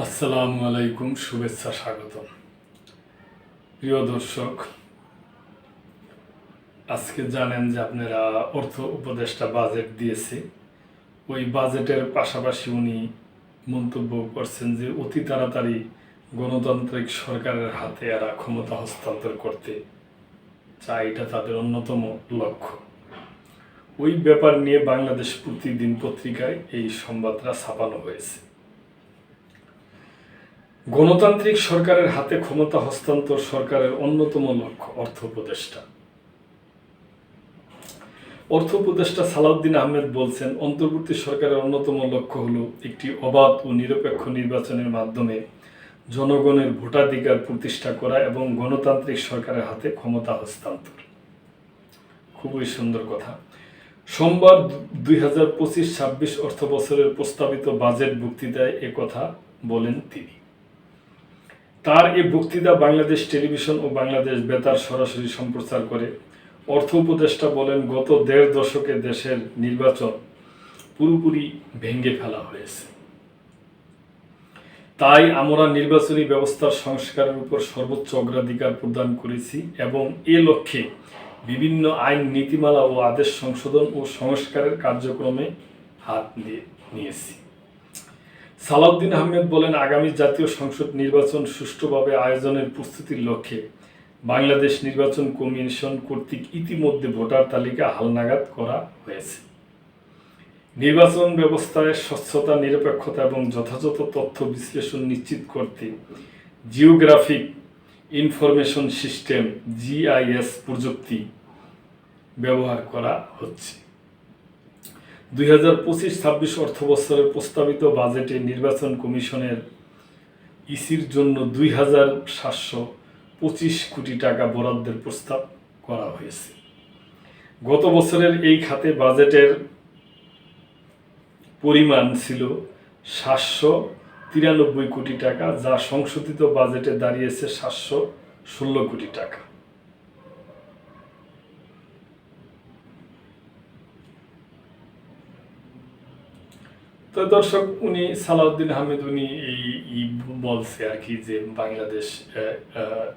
আসসালামু আলাইকুম, শুভেচ্ছা, স্বাগতম। প্রিয় দর্শক, আজকে জানেন যে আপনারা অর্থ উপদেষ্টা বাজেট দিয়েছে। ওই বাজেটের পাশাপাশি উনি মন্তব্য করছেন যে অতি তাড়াতাড়ি গণতান্ত্রিক সরকারের হাতে এরা ক্ষমতা হস্তান্তর করতে চায়, এটা তাদের অন্যতম লক্ষ্য। ওই ব্যাপার নিয়ে বাংলাদেশ প্রতিদিন পত্রিকায় এই সংবাদটা ছাপানো হয়েছে। গণতান্ত্রিক সরকারের হাতে ক্ষমতা হস্তান্তর সরকারের অন্যতম লক্ষ্য। অর্থ উপদেষ্টা সালাউদ্দিন আহমেদ বলছেন, অন্তর্বর্তী সরকারের অন্যতম লক্ষ্য হল একটি অবাধ ও নিরপেক্ষ নির্বাচনের মাধ্যমে জনগণের ভোটাধিকার প্রতিষ্ঠা করা এবং গণতান্ত্রিক সরকারের হাতে ক্ষমতা হস্তান্তর। খুবই সুন্দর কথা। সোমবার 2025-26 অর্থ বছরের প্রস্তাবিত বাজেট বক্তৃতায় একথা বলেন তিনি। তার এই বক্তৃতা বাংলাদেশ টেলিভিশন ও বাংলাদেশ বেতার সরাসরি সম্প্রচার করে। অর্থ উপদেষ্টা বলেন, গত 1.5 দশকে দেশের নির্বাচন পুরোপুরি ভেঙে ফেলা হয়েছে। তাই আমরা নির্বাচনী ব্যবস্থার সংস্কারের উপর সর্বোচ্চ অগ্রাধিকার প্রদান করেছি এবং এ লক্ষ্যে বিভিন্ন আইন, নীতিমালা ও আদেশ সংশোধন ও সংস্কারের কার্যক্রমে হাত নিয়েছি। সালাউদ্দিন আহমেদ বলেন, আগামী জাতীয় সংসদ নির্বাচন সুষ্ঠুভাবে আয়োজনের প্রস্তুতির লক্ষ্যে বাংলাদেশ নির্বাচন কমিশন কর্তৃক ইতিমধ্যে ভোটার তালিকা হালনাগাদ করা হয়েছে। নির্বাচন ব্যবস্থায় স্বচ্ছতা, নিরপেক্ষতা এবং যথাযথ তথ্য বিশ্লেষণ নিশ্চিত করতে জিওগ্রাফিক ইনফরমেশন সিস্টেম GIS প্রযুক্তি ব্যবহার করা হচ্ছে। 2025-26 অর্থবছরের প্রস্তাবিত বাজেটে নির্বাচন কমিশনের ইসির জন্য 2,725 কোটি টাকা বরাদ্দের প্রস্তাব করা হয়েছে। গত বছরের এই খাতে বাজেটের পরিমাণ ছিল 793 কোটি টাকা, যা সংশোধিত বাজেটে দাঁড়িয়েছে 716 কোটি টাকা। তো দর্শক, উনি সালাউদ্দিন আহমেদ এই বলছে আর কি যে বাংলাদেশ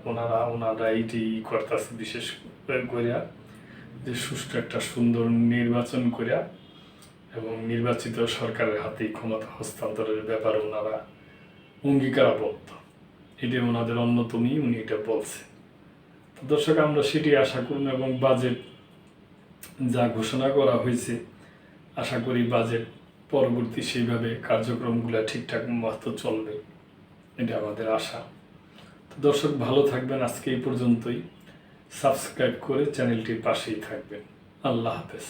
ওনারা এইটি করতেছে, বিশেষ করিয়া যে সুষ্ঠু একটা সুন্দর নির্বাচন করিয়া এবং নির্বাচিত সরকারের হাতেই ক্ষমতা হস্তান্তরের ব্যাপারে ওনারা অঙ্গীকারাবদ্ধ। এটি ওনাদের অন্যতমই, উনি এটা বলছে। তো দর্শক, আমরা সেটি আশা করুন এবং বাজেট যা ঘোষণা করা হয়েছে, আশা করি বাজেট পরবর্তী সেইভাবে কার্যক্রমগুলো ঠিকঠাক মতো চলবে, এটা আমাদের আশা। তো দর্শক, ভালো থাকবেন। আজকে এই পর্যন্তই। সাবস্ক্রাইব করে চ্যানেলটির পাশেই থাকবেন। আল্লাহ হাফেজ।